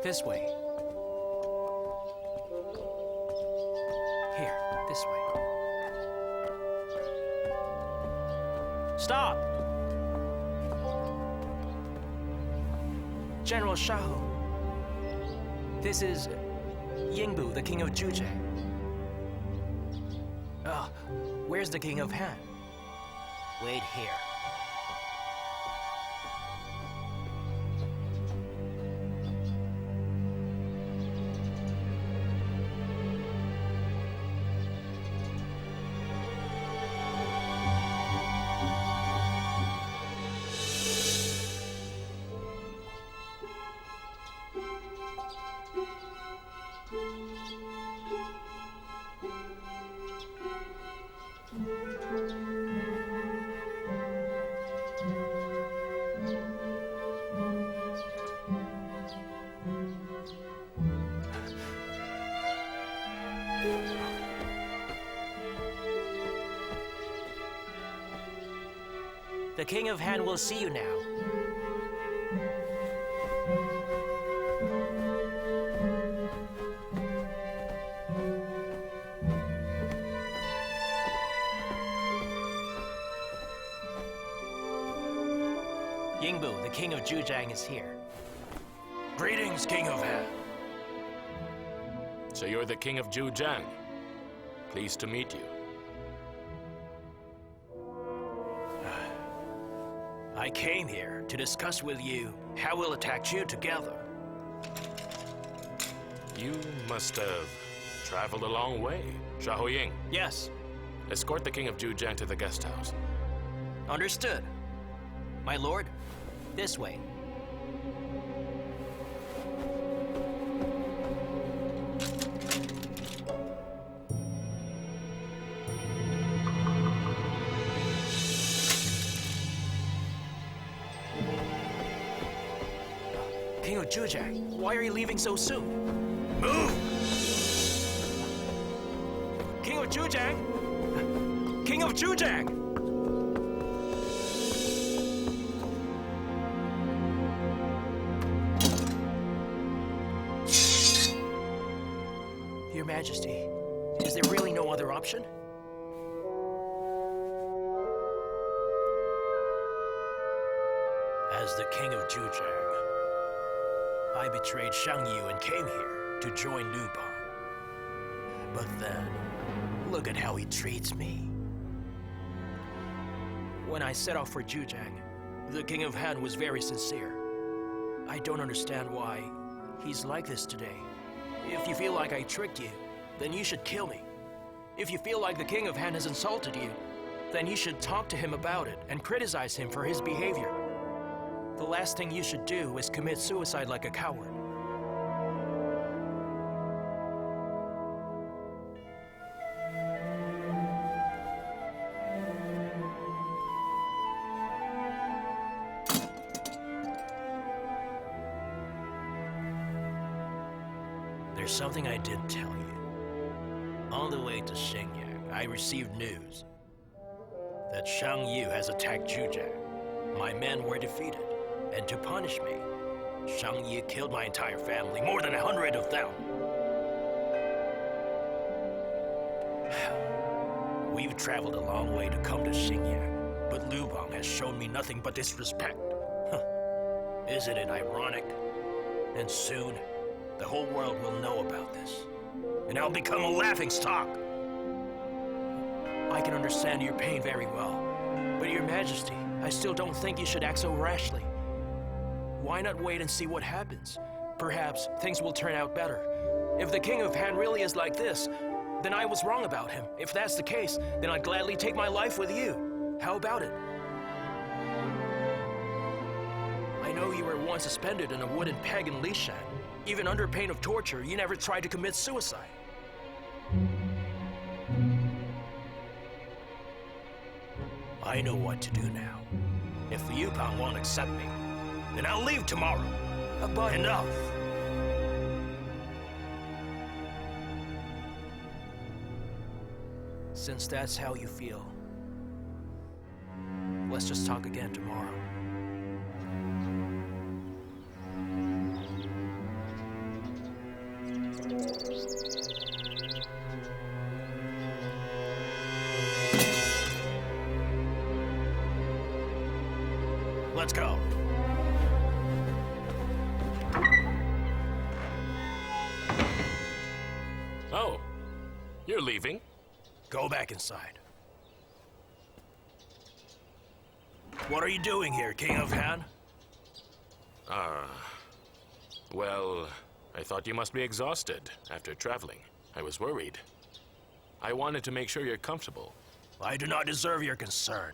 This way. Here, this way. Stop! General Xiao. This is Yingbu, the king of Zhujiang. Where's the king of Han? Wait here. The king of Han will see you now. Yingbu, the king of Zhujiang, is here. Greetings, King of Han. So you're the king of Zhujiang. Pleased to meet you. I came here to discuss with you how we'll attack Chu together. You must have traveled a long way, Xiao He. Yes. Escort the king of Zhujiang to the guest house. Understood. My lord, this way. King of Zhujiang, why are you leaving so soon? Move! King of Zhujiang! King of Zhujiang! Your Majesty, is there really no other option? As the King of Zhujiang, I betrayed Xiang Yu and came here to join DUBBED. But then, look at how he treats me. When I set off for Zhujiang, the King of Han was very sincere. I don't understand why he's like this today. If you feel like I tricked you, then you should kill me. If you feel like the King of Han has insulted you, then you should talk to him about it and criticize him for his behavior. The last thing you should do is commit suicide like a coward. There's something I didn't tell you. On the way to Xingyang, I received news that Xiang Yu has attacked Zhujiang. My men were defeated. And to punish me, Xiang Yu killed my entire family, more than 100 of them. We've traveled a long way to come to Xingyang, but Liu Bang has shown me nothing but disrespect. Isn't it ironic? And soon, the whole world will know about this, and I'll become a laughingstock. I can understand your pain very well, but Your Majesty, I still don't think you should act so rashly. Why not wait and see what happens? Perhaps things will turn out better. If the King of Han really is like this, then I was wrong about him. If that's the case, then I'd gladly take my life with you. How about it? I know you were once suspended in a wooden peg in Lishan. Even under pain of torture, you never tried to commit suicide. I know what to do now. If Liu Bang won't accept me, then I'll leave tomorrow. But enough. Since that's how you feel, let's just talk again tomorrow. let's go. Oh, you're leaving? Go back inside. What are you doing here, King of Han? Well, I thought you must be exhausted after traveling. I was worried. I wanted to make sure you're comfortable. I do not deserve your concern.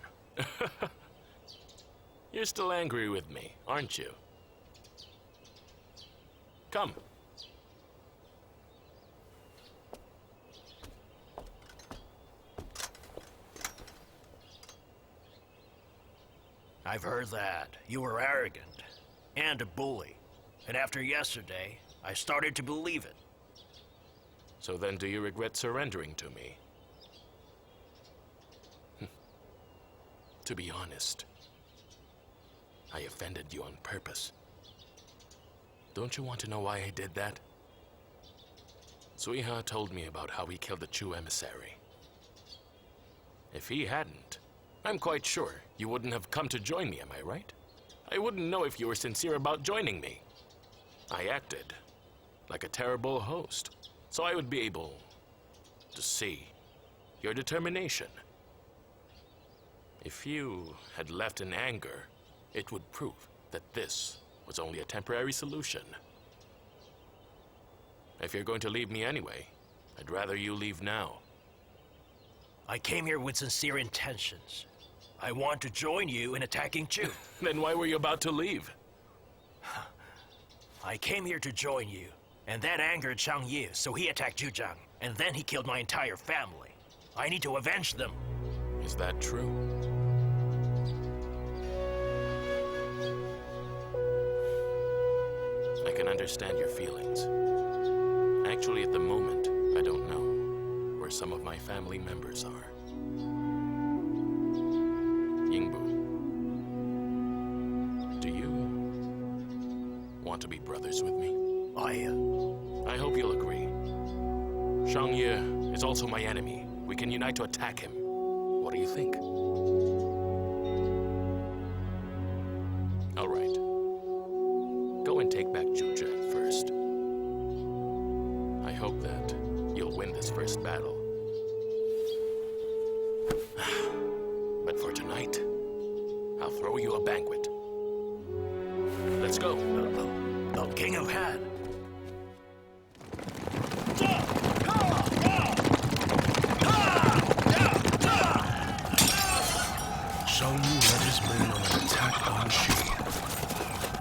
You're still angry with me, aren't you? Come. I've heard that. You were arrogant and a bully. And after yesterday, I started to believe it. So then do you regret surrendering to me? To be honest, I offended you on purpose. Don't you want to know why I did that? Zui He told me about how he killed the Chu emissary. If he hadn't, I'm quite sure you wouldn't have come to join me, am I right? I wouldn't know if you were sincere about joining me. I acted like a terrible host, so I would be able to see your determination. If you had left in anger, it would prove that this was only a temporary solution. If you're going to leave me anyway, I'd rather you leave now. I came here with sincere intentions. I want to join you in attacking Chu. Then why were you about to leave? I came here to join you, and that angered Xiang Yu, so he attacked Zhujiang, and then he killed my entire family. I need to avenge them. Is that true? I can understand your feelings. Actually, at the moment, I don't know where some of my family members are. Yingbu, do you want to be brothers with me? I hope you'll agree. Xiang Yu is also my enemy. We can unite to attack him. What do you think? All right. Go and take back Zhujiang first. I hope that you'll win this first battle. But for tonight, I'll throw you a banquet. Let's go. The King of Han. Xiang Yu led his men on an attack on Xi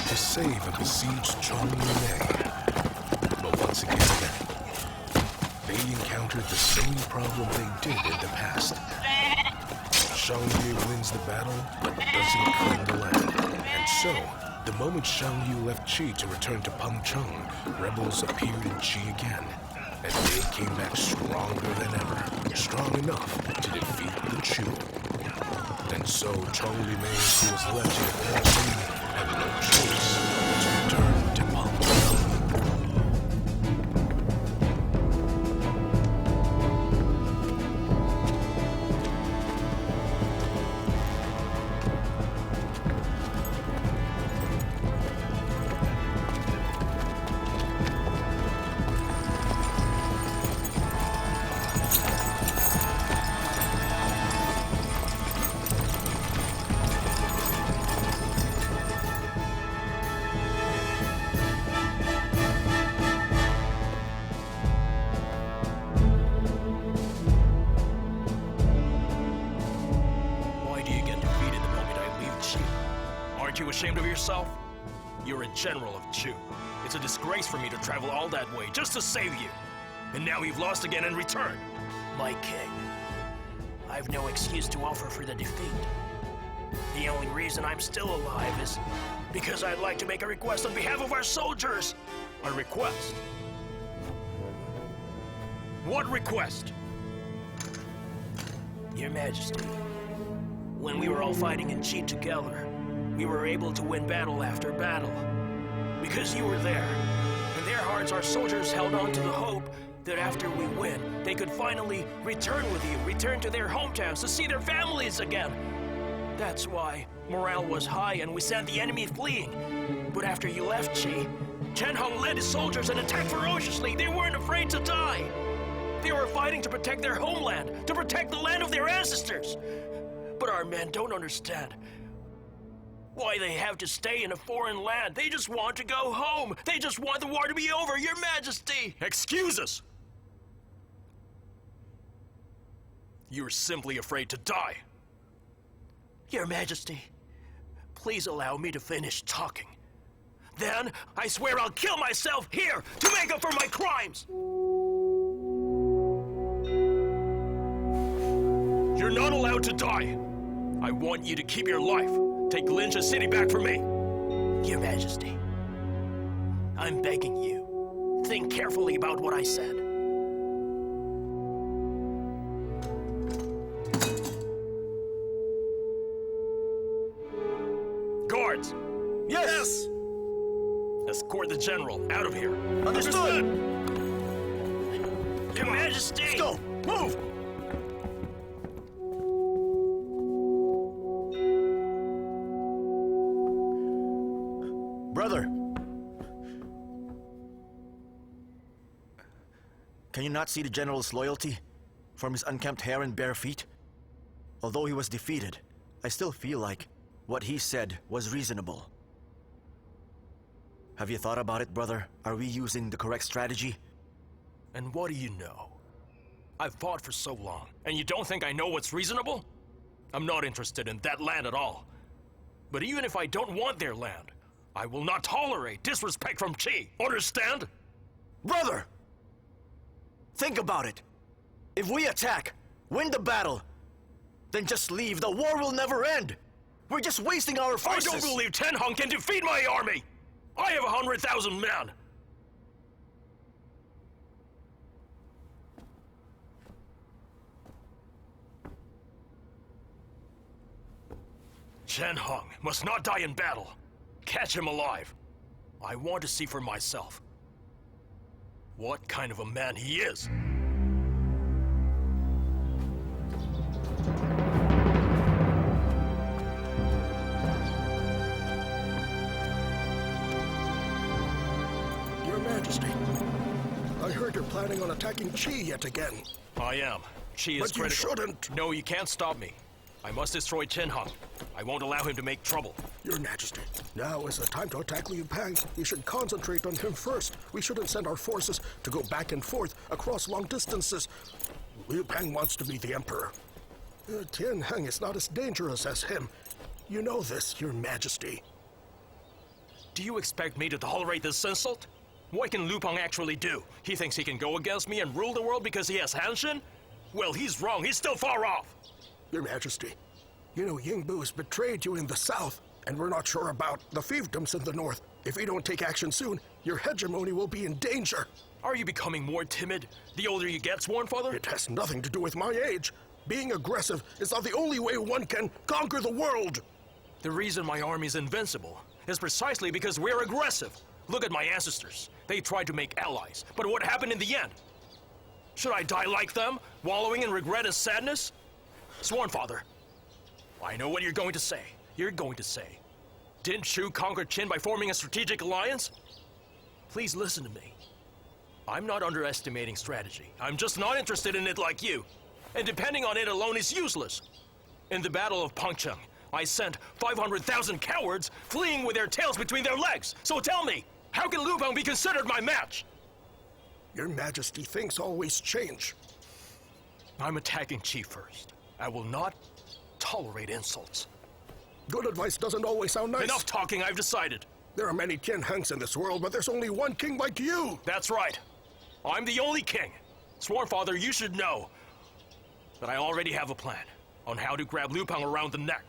to save a besieged Chongmei. But once again, they encountered the same problem they did in the past. Xiang Yu wins the battle, but doesn't claim the land. And so, the moment Xiang Yu left Qi to return to Pengcheng, rebels appeared in Qi again. And they came back stronger than ever, strong enough to defeat the Chu. And so Chong Li Mei, who was left in the Qi, had no choice but to return to Pengcheng. Aren't you ashamed of yourself? You're a general of Chu. It's a disgrace for me to travel all that way just to save you. And now you've lost again in return. My king, I've no excuse to offer for the defeat. The only reason I'm still alive is because I'd like to make a request on behalf of our soldiers. A request? What request? Your Majesty, when we were all fighting in Qi together, we were able to win battle after battle. Because you were there. In their hearts, our soldiers held on to the hope that after we win, they could finally return with you, return to their hometowns to see their families again. That's why morale was high and we sent the enemy fleeing. But after you left, Qi, Chen Hong led his soldiers and attacked ferociously. They weren't afraid to die. They were fighting to protect their homeland, to protect the land of their ancestors. But our men don't understand why they have to stay in a foreign land. They just want to go home. They just want the war to be over, Your Majesty. Excuses! You're simply afraid to die. Your Majesty, please allow me to finish talking. Then, I swear I'll kill myself here to make up for my crimes! You're not allowed to die. I want you to keep your life. Take Linxia City back from me. Your Majesty, I'm begging you. Think carefully about what I said. Guards! Yes! Escort the general out of here. Understood! Your Majesty! Let's go! Move! Brother! Can you not see the general's loyalty from his unkempt hair and bare feet? Although he was defeated, I still feel like what he said was reasonable. Have you thought about it, brother? Are we using the correct strategy? And what do you know? I've fought for so long, and you don't think I know what's reasonable? I'm not interested in that land at all. But even if I don't want their land, I will not tolerate disrespect from Qi. Understand? Brother! Think about it. If we attack, win the battle, then just leave. The war will never end. We're just wasting our forces. I don't believe Chen Hong can defeat my army! I have 100,000 men! Chen Hong must not die in battle. Catch him alive. I want to see for myself what kind of a man he is. Your Majesty, I heard you're planning on attacking Qi yet again. I am. Qi is But you critical. shouldn't. No, you can't stop me. I must destroy Chen Hong. I won't allow him to make trouble. Your Majesty, now is the time to attack Liu Pang. We should concentrate on him first. We shouldn't send our forces to go back and forth across long distances. Liu Pang wants to be the emperor. Tian Heng is not as dangerous as him. You know this, Your Majesty. Do you expect me to tolerate this insult? What can Liu Pang actually do? He thinks he can go against me and rule the world because he has Han Xin? Well, he's wrong. He's still far off. Your Majesty, you know Ying has betrayed you in the south, and we're not sure about the fiefdoms in the north. If we don't take action soon, your hegemony will be in danger. Are you becoming more timid the older you get, Sworn Father? It has nothing to do with my age. Being aggressive is not the only way one can conquer the world. The reason my army's invincible is precisely because we're aggressive. Look at my ancestors. They tried to make allies, but what happened in the end? Should I die like them, wallowing in regret and sadness? Sworn Father, I know what you're going to say. You're going to say, didn't Chu conquer Qin by forming a strategic alliance? Please listen to me. I'm not underestimating strategy. I'm just not interested in it like you. And depending on it alone is useless. In the Battle of Pengcheng, I sent 500,000 cowards fleeing with their tails between their legs. So tell me, how can Liu Pang be considered my match? Your Majesty, things always change. I'm attacking Qi first. I will not tolerate insults. Good advice doesn't always sound nice. Enough talking, I've decided. There are many Tian Hengs in this world, but there's only one king like you. That's right. I'm the only king. Sworn Father, you should know that I already have a plan on how to grab Liu Pang around the neck.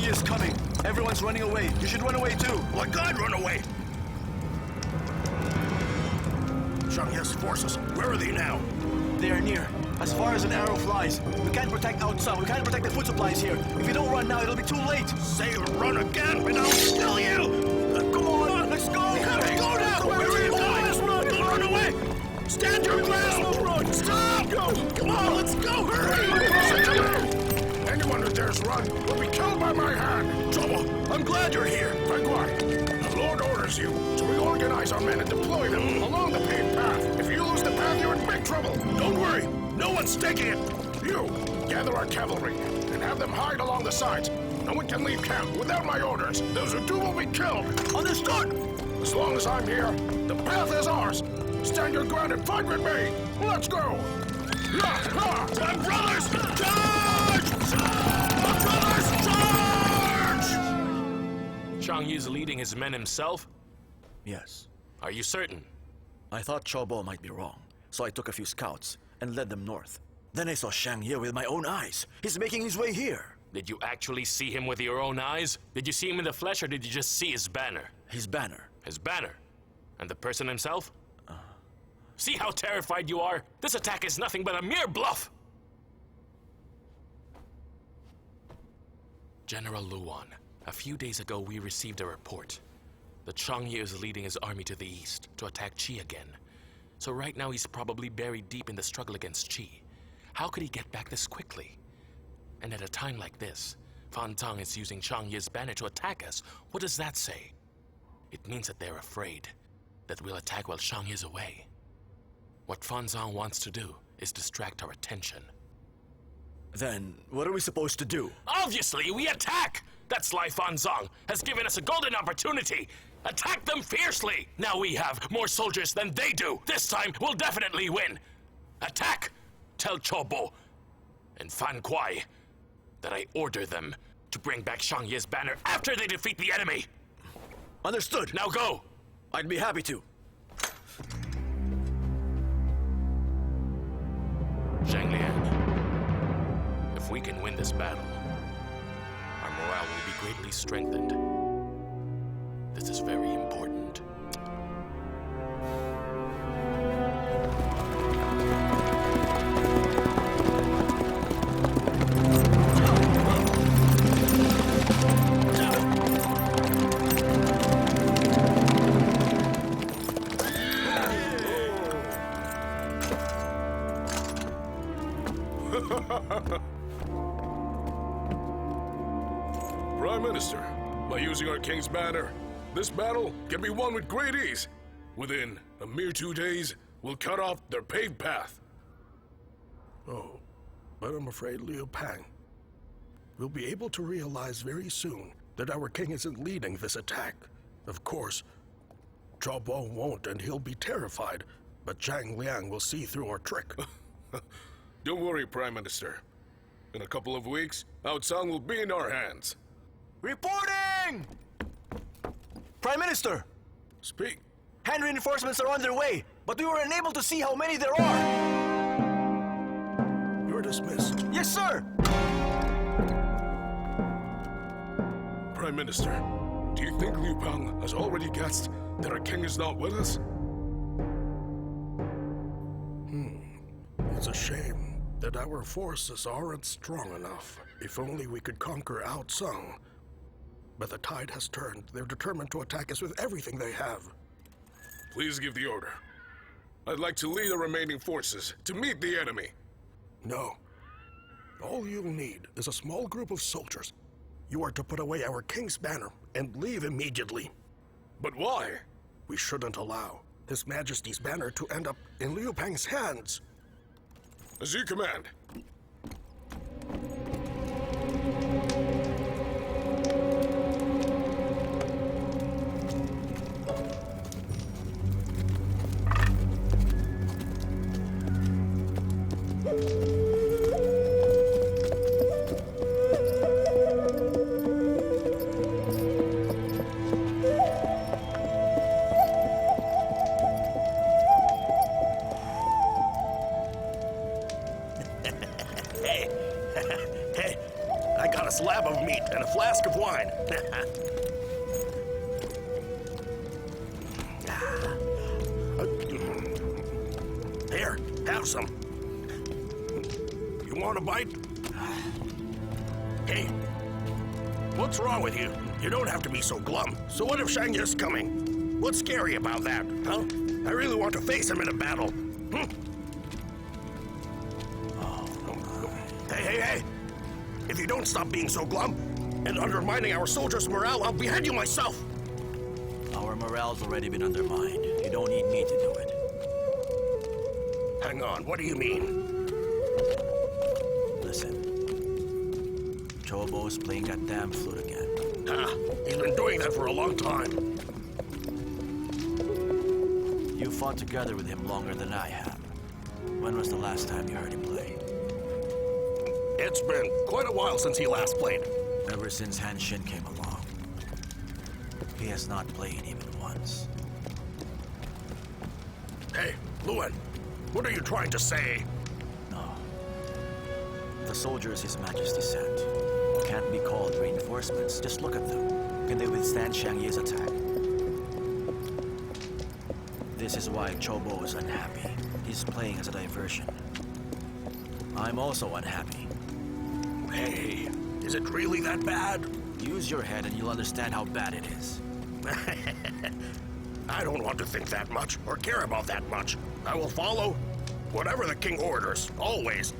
Yi is coming. Everyone's running away. You should run away too. Like I'd run away! Xiang Ye's forces, where are they now? They are near. As far as an arrow flies. We can't protect outside. We can't protect the food supplies here. If you don't run now, it'll be too late. Say run again, and I'll kill you! Come on, let's go! We have to go now! Where are you going? Let's run! Don't run away! Stand your ground! Run! Stop! Go! Come on, let's go! Hurry! Anyone who dares run will be killed by my hand! Trouble, I'm glad you're here. Fan Kuai, the Lord orders you to reorganize our men and deploy them along the paved path. If you lose the path, you're in big trouble. Don't worry, no one's taking it. You, gather our cavalry and have them hide along the sides. No one can leave camp without my orders. Those who do will be killed. Understood! As long as I'm here, the path is ours. Stand your ground and fight with me. Let's go! My brothers, charge! My brothers, charge! Xiang Yu's leading his men himself? Yes. Are you certain? I thought Chobo might be wrong, so I took a few scouts and led them north. Then I saw Xiang Yu with my own eyes. He's making his way here. Did you actually see him with your own eyes? Did you see him in the flesh, or did you just see his banner? His banner. His banner? And the person himself? See how terrified you are? This attack is nothing but a mere bluff! General Luan, a few days ago we received a report that Xiang Yu is leading his army to the east to attack Qi again. So right now he's probably buried deep in the struggle against Qi. How could he get back this quickly? And at a time like this, Fan Zhang is using Xiang Yu's banner to attack us. What does that say? It means that they're afraid that we'll attack while Xiang Yu's away. What Fan Zhang wants to do is distract our attention. Then, what are we supposed to do? Obviously, we attack! That's why Fan Zhang has given us a golden opportunity. Attack them fiercely! Now we have more soldiers than they do. This time, we'll definitely win. Attack! Tell Chobo and Fan Kuai that I order them to bring back Xiang Yu's banner after they defeat the enemy. Understood. Now go! I'd be happy to. Zhang Liang, if we can win this battle, our morale will be greatly strengthened. This is very important. Prime Minister, by using our king's banner, this battle can be won with great ease. Within a mere 2 days, we'll cut off their paved path. Oh, but I'm afraid Liu Pang will be able to realize very soon that our king isn't leading this attack. Of course, Chobo won't, and he'll be terrified, but Zhang Liang will see through our trick. Don't worry, Prime Minister. In a couple of weeks, Outsang will be in our hands. Reporting! Prime Minister! Speak. Hand reinforcements are on their way, but we were unable to see how many there are. You're dismissed. Yes, sir! Prime Minister, do you think Liu Pang has already guessed that our king is not with us? It's a shame that our forces aren't strong enough. If only we could conquer Outsang. But the tide has turned. They're determined to attack us with everything they have. Please give the order. I'd like to lead the remaining forces to meet the enemy. No. All you'll need is a small group of soldiers. You are to put away our king's banner and leave immediately. But why? We shouldn't allow His Majesty's banner to end up in Liu Pang's hands. As you command. slab of meat and a flask of wine. Here, have some. You want a bite? Hey, what's wrong with you? You don't have to be so glum. So what if Xiang Yu's coming? What's scary about that, huh? I really want to face him in a battle. Hey! If you don't stop being so glum and undermining our soldiers' morale, I'll behead you myself! Our morale's already been undermined. You don't need me to do it. Hang on, what do you mean? Listen. Chobo's playing that damn flute again. He's been doing that for a long time. You fought together with him longer than I have. When was the last time you heard him play? It's been quite a while since he last played. Ever since Han Xin came along. He has not played even once. Hey, Luan, what are you trying to say? No. The soldiers His Majesty sent can't be called reinforcements. Just look at them. Can they withstand Xiang Yu's attack? This is why Chobo is unhappy. He's playing as a diversion. I'm also unhappy. Hey, is it really that bad? Use your head and you'll understand how bad it is. I don't want to think that much or care about that much. I will follow whatever the king orders, always.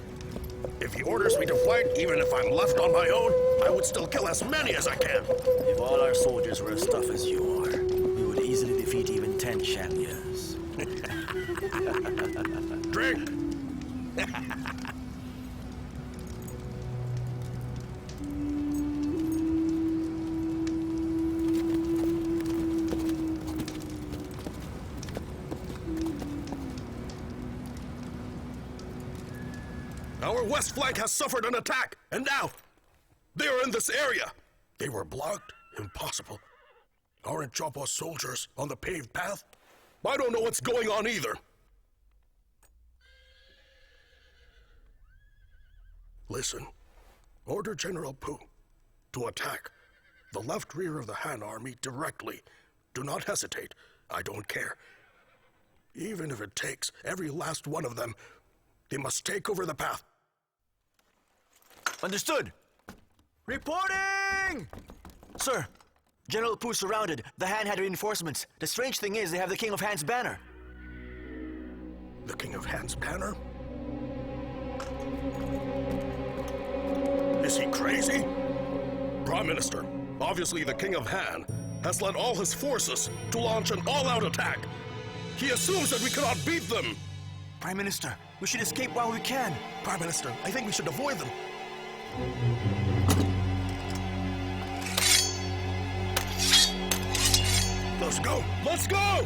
If he orders me to fight, even if I'm left on my own, I would still kill as many as I can. If all our soldiers were as tough as you are, we would easily defeat even 10 Xiang Yus. Drink! Our west flank has suffered an attack, and now they are in this area. They were blocked? Impossible. Aren't Chobo's soldiers on the paved path? I don't know what's going on either. Listen, order General Pu to attack the left rear of the Han army directly. Do not hesitate. I don't care. Even if it takes every last one of them, they must take over the path. Understood. Reporting! Sir, General Pu surrounded. The Han had reinforcements. The strange thing is they have the King of Han's banner. The King of Han's banner? Is he crazy? Prime Minister, obviously the King of Han has led all his forces to launch an all-out attack. He assumes that we cannot beat them. Prime Minister, we should escape while we can. Prime Minister, I think we should avoid them. Let's go! Let's go!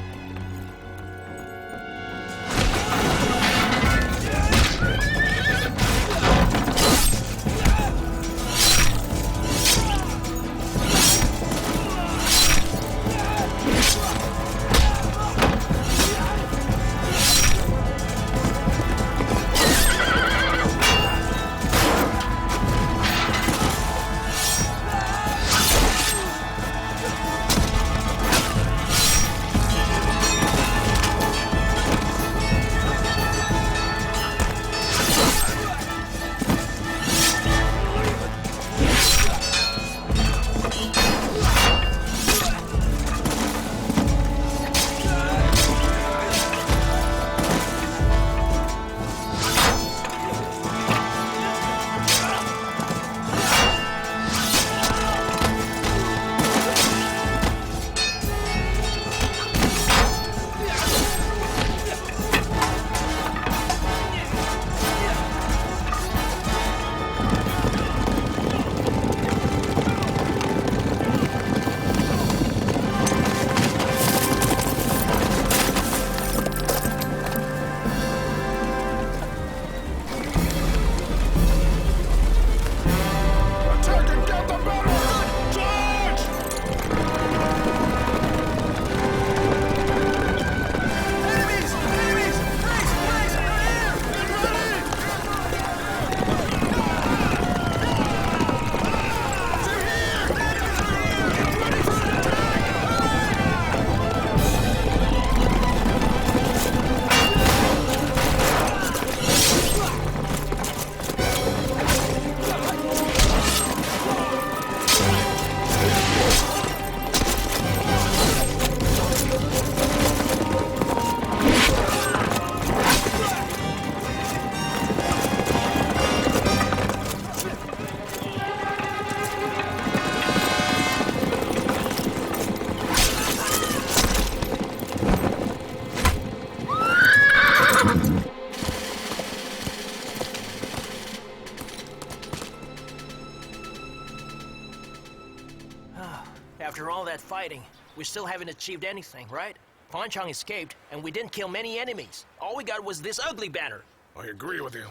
fighting, we still haven't achieved anything, right? Fan Chang escaped, and we didn't kill many enemies. All we got was this ugly banner. I agree with you.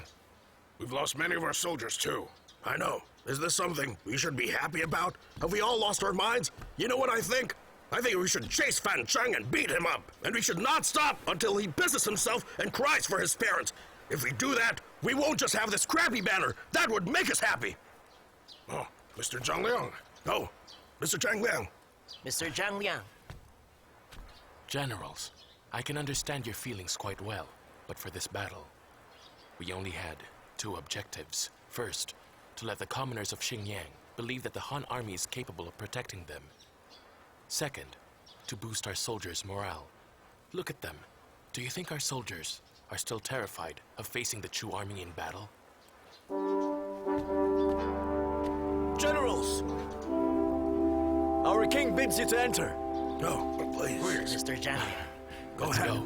We've lost many of our soldiers, too. I know. Is this something we should be happy about? Have we all lost our minds? You know what I think? I think we should chase Fan Chang and beat him up. And we should not stop until he pisses himself and cries for his parents. If we do that, we won't just have this crappy banner. That would make us happy. Oh, Mr. Zhang Liang. Oh, Mr. Zhang Liang. Mr. Zhang Liang. Generals, I can understand your feelings quite well, but for this battle, we only had two objectives. First, to let the commoners of Xinjiang believe that the Han army is capable of protecting them. Second, to boost our soldiers' morale. Look at them. Do you think our soldiers are still terrified of facing the Chu army in battle? Generals! Our king bids you to enter. No, please. Mr. Zhang Liang. Let's go.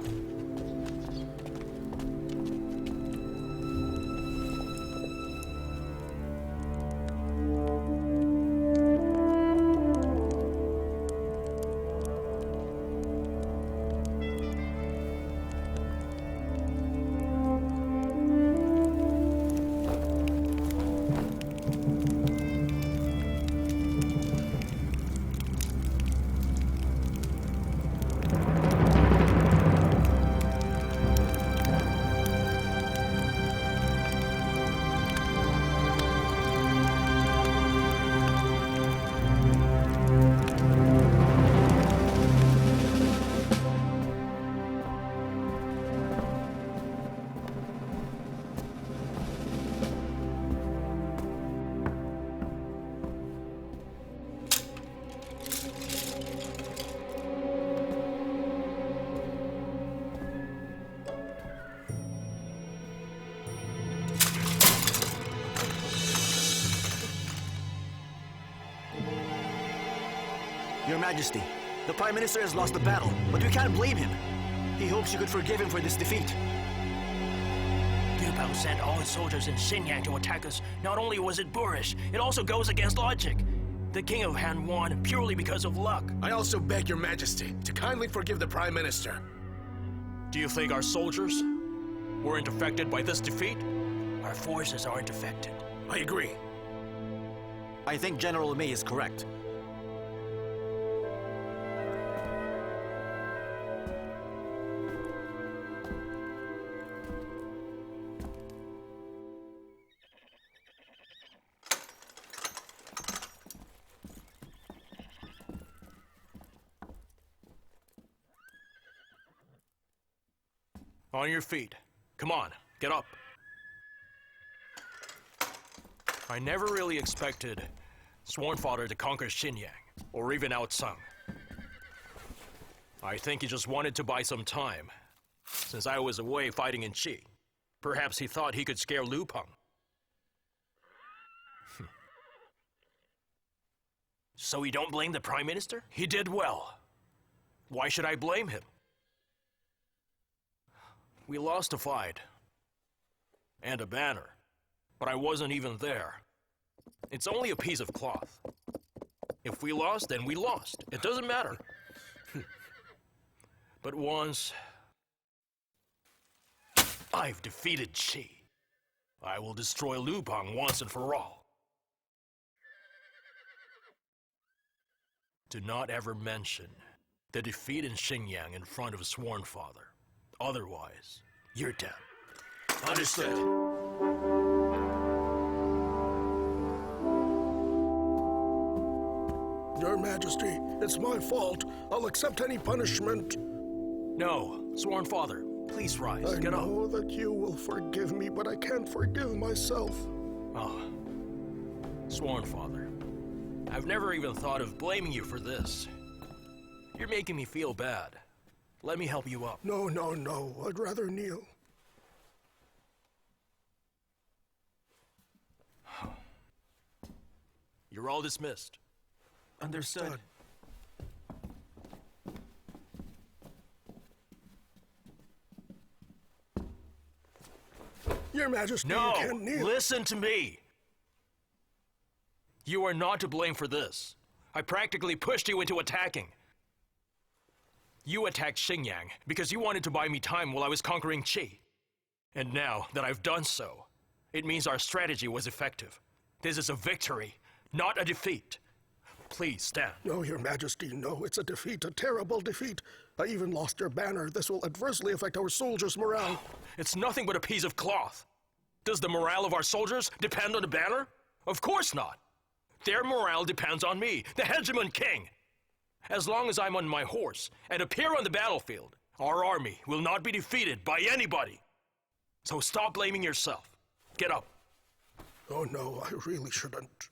Your Majesty, the Prime Minister has lost the battle, but we can't blame him. He hopes you could forgive him for this defeat. Liu Bang sent all his soldiers in Xinjiang to attack us. Not only was it boorish, it also goes against logic. The King of Han won purely because of luck. I also beg your majesty to kindly forgive the Prime Minister. Do you think our soldiers weren't affected by this defeat? Our forces aren't affected. I agree. I think General Mei is correct. On your feet. Come on, get up. I never really expected Sworn Father to conquer Xinjiang, or even outsung. I think he just wanted to buy some time, since I was away fighting in Qi. Perhaps he thought he could scare Liu Peng. So you don't blame the Prime Minister? He did well. Why should I blame him? We lost a fight. And a banner. But I wasn't even there. It's only a piece of cloth. If we lost, then we lost. It doesn't matter. But once I've defeated Qi, I will destroy Liu Peng once and for all. Do not ever mention the defeat in Xinjiang in front of a Sworn Father. Otherwise, you're dead. Understood. Your Majesty, it's my fault. I'll accept any punishment. No, Sworn Father, please rise. I Get up. know that you will forgive me, but I can't forgive myself. Oh, Sworn Father, I've never even thought of blaming you for this. You're making me feel bad. Let me help you up. No, no, no. I'd rather kneel. You're all dismissed. Understood. Your Majesty, No! you can't kneel. Listen to me! You are not to blame for this. I practically pushed you into attacking. You attacked Xingyang because you wanted to buy me time while I was conquering Qi. And now that I've done so, it means our strategy was effective. This is a victory, not a defeat. Please stand. No, Your Majesty, no. It's a defeat, a terrible defeat. I even lost your banner. This will adversely affect our soldiers' morale. It's nothing but a piece of cloth. Does the morale of our soldiers depend on the banner? Of course not. Their morale depends on me, the hegemon king. As long as I'm on my horse and appear on the battlefield, our army will not be defeated by anybody. So stop blaming yourself. Get up. Oh no, I really shouldn't.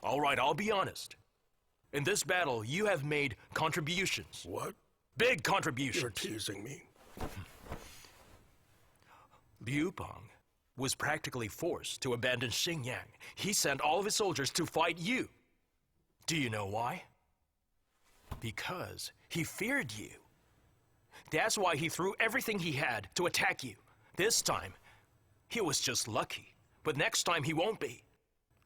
All right, I'll be honest. In this battle, you have made contributions. What? Big contributions. You're teasing me. Liu Bang was practically forced to abandon Xingyang. He sent all of his soldiers to fight you. Do you know why? Because he feared you. That's why he threw everything he had to attack you. This time, he was just lucky. But next time, he won't be.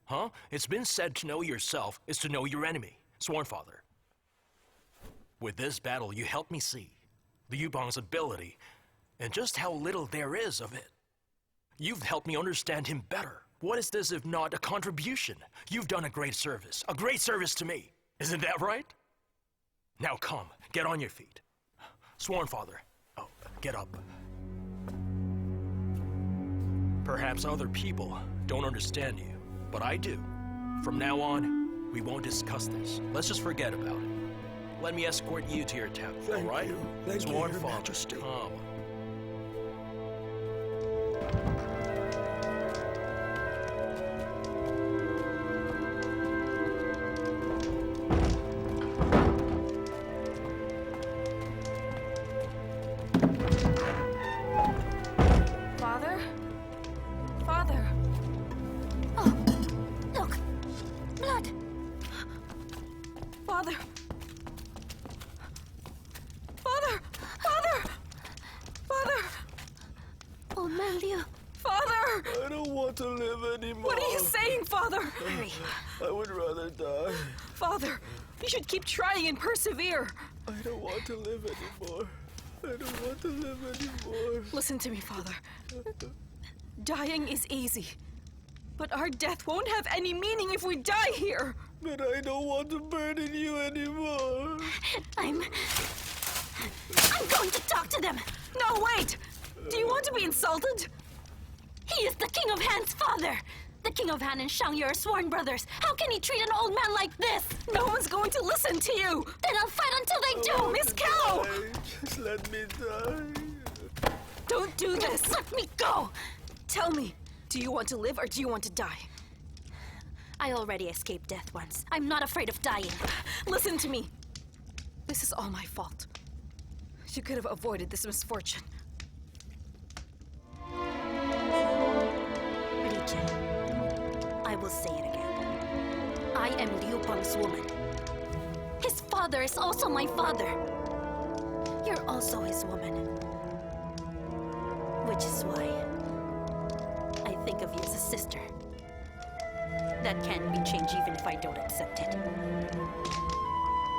Huh? It's been said to know yourself is to know your enemy, Sworn Father. With this battle, you helped me see Liu Bang's ability and just how little there is of it. You've helped me understand him better. What is this if not a contribution? You've done a great service to me. Isn't that right? Now come, get on your feet. Sworn Father, oh, get up. Perhaps other people don't understand you, but I do. From now on, we won't discuss this. Let's just forget about it. Let me escort you to your tent, all right? Thank you, Sworn Your Father, Majesty. come. Father? Father! Oh, look! Blood! Father! Father! Father! Father! Oh, man, Liu. Father! I don't want to live anymore. What are you saying, Father? Hurry. I would rather die. Father, you should keep trying and persevere. I don't want to live anymore. I don't want to live anymore. Listen to me, Father. Dying is easy. But our death won't have any meaning if we die here. But I don't want to burden you anymore. I'm going to talk to them. No, wait! Do you want to be insulted? He is the King of Han's father. The King of Han and Xiang Yu are sworn brothers. How can he treat an old man like this? No one's going to listen to you. Then I'll fight until they do. Miss Cow! Just let me die. Don't do this. Let me go. Tell me, do you want to live or do you want to die? I already escaped death once. I'm not afraid of dying. Listen to me. This is all my fault. You could have avoided this misfortune. Liu Ji, I will say it again. I am Liu Bang's woman. His father is also my father. You're also his woman. Which is why I think of you as a sister. That can't be changed even if I don't accept it.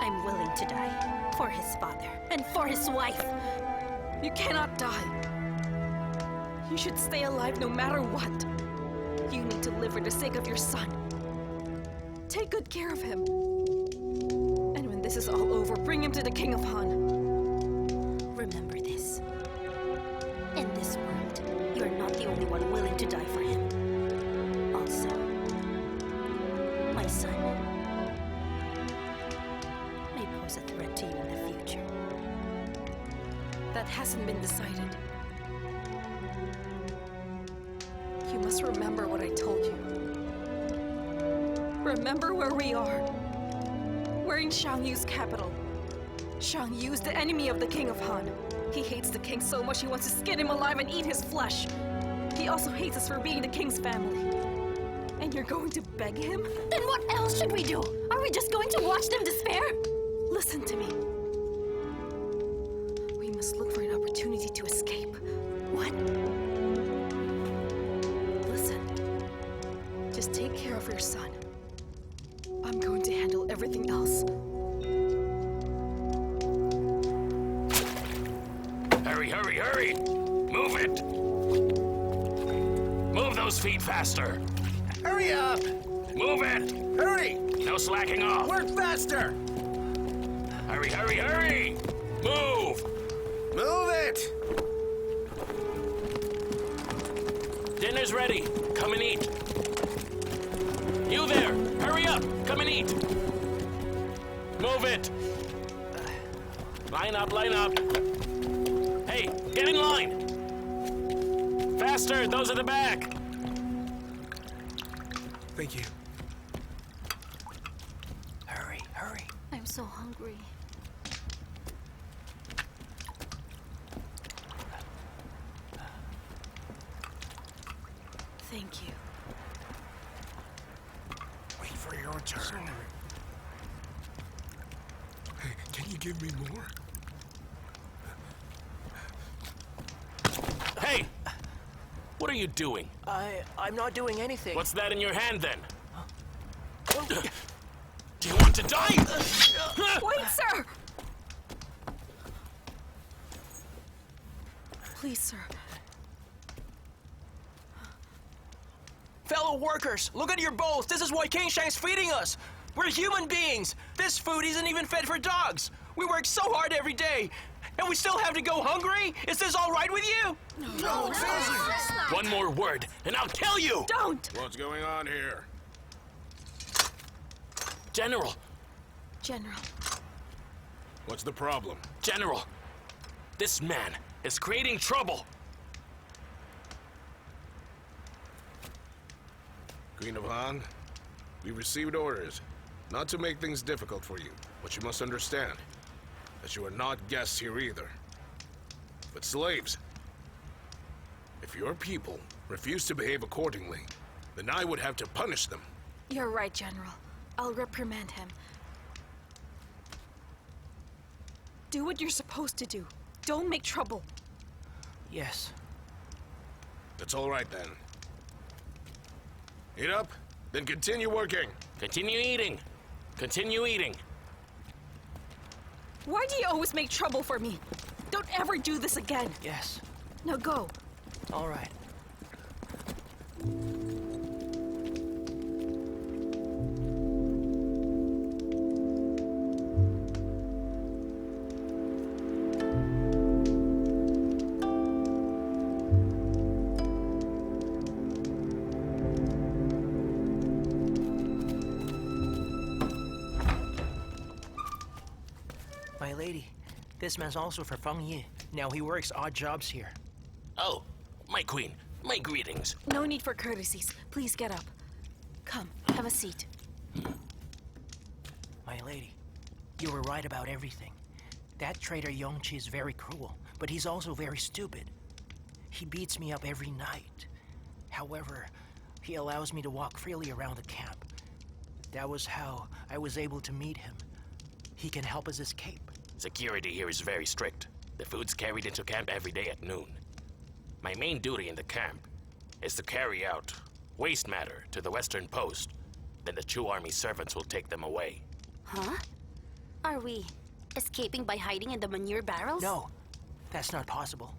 I'm willing to die for his father and for his wife. You cannot die. You should stay alive no matter what. You need to live for the sake of your son. Take good care of him. And when this is all over, bring him to the King of Han. Remember this. In this world, you're not the only one willing to die for him. Also, my son may pose a threat to you in the future. That hasn't been decided. You must remember what I told you. Remember where we are. We're in Xiang Yu's capital. Xiang Yu is the enemy of the King of Han. He hates the king so much he wants to skin him alive and eat his flesh. He also hates us for being the king's family. And you're going to beg him? Then what else should we do? Are we just going to watch them despair? Listen to me. We must look for an opportunity to escape. What? Listen. Hurry, hurry, hurry! Move it! Move those feet faster! Hurry up! Move it! Hurry! No slacking off! Work faster! Hurry, hurry, hurry! Move! Move it! Dinner's ready. Come and eat. You there! Hurry up! Come and eat! Move it! Line up, line up! Hey, get in line! Faster! Those at the back! Thank you. Hurry, hurry. I'm so hungry. Thank you. Wait for your turn. Hey, can you give me more? Hey! What are you doing? I'm not doing anything. What's that in your hand, then? Do you want to die? Wait, sir! Please, sir. Fellow workers, look at your bowls. This is why King Shang's feeding us. We're human beings. This food isn't even fed for dogs. We work so hard every day, and we still have to go hungry? Is this all right with you? No, One more word, and I'll kill you! Don't! What's going on here? General! General. What's the problem? General! This man is creating trouble! Queen of Han, we received orders not to make things difficult for you, but you must understand that you are not guests here either, but slaves. If your people refuse to behave accordingly, then I would have to punish them. You're right, General. I'll reprimand him. Do what you're supposed to do. Don't make trouble. Yes. That's all right then. Eat up, then continue working. Continue eating! Continue eating! Why do you always make trouble for me? Don't ever do this again. Yes. Now go. All right. My lady, this man's also for Feng Yi. Now he works odd jobs here. Oh, my queen, my greetings. No need for courtesies. Please get up. Come, have a seat. My lady, you were right about everything. That traitor Yongqi is very cruel, but he's also very stupid. He beats me up every night. However, he allows me to walk freely around the camp. That was how I was able to meet him. He can help us escape. Security here is very strict. The food's carried into camp every day at noon. My main duty in the camp is to carry out waste matter to the western post. Then the Chu army servants will take them away. Huh? Are we escaping by hiding in the manure barrels? No, that's not possible.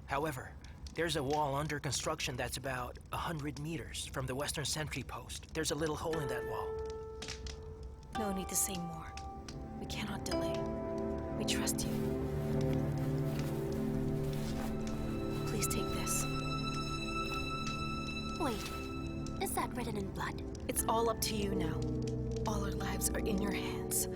However, there's a wall under construction that's about 100 meters from the western sentry post. There's a little hole in that wall. No need to say more. We cannot delay. We trust you. Please take this. Wait, is that written in blood? It's all up to you now. All our lives are in your hands.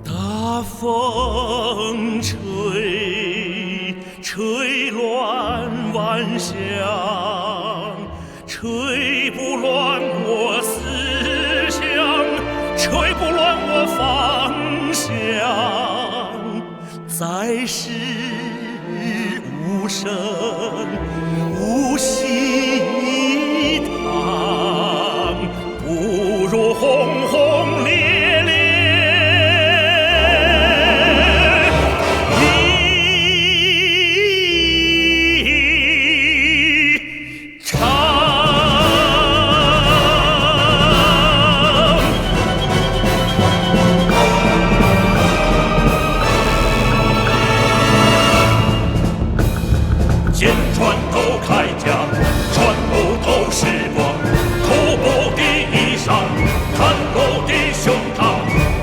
大风吹，吹乱幻想，吹不乱我思想，吹不乱我方向。在世无声无息堂，不如轰轰烈烈。剑穿头铠甲，穿不透时光，徒步的衣裳，袒露的胸膛，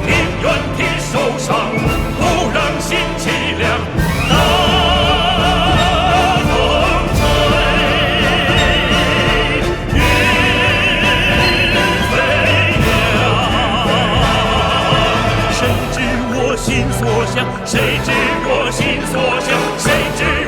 宁愿的受伤，不让心凄凉。大风吹，云飞扬。谁知我心所向？谁知我心所向？谁知？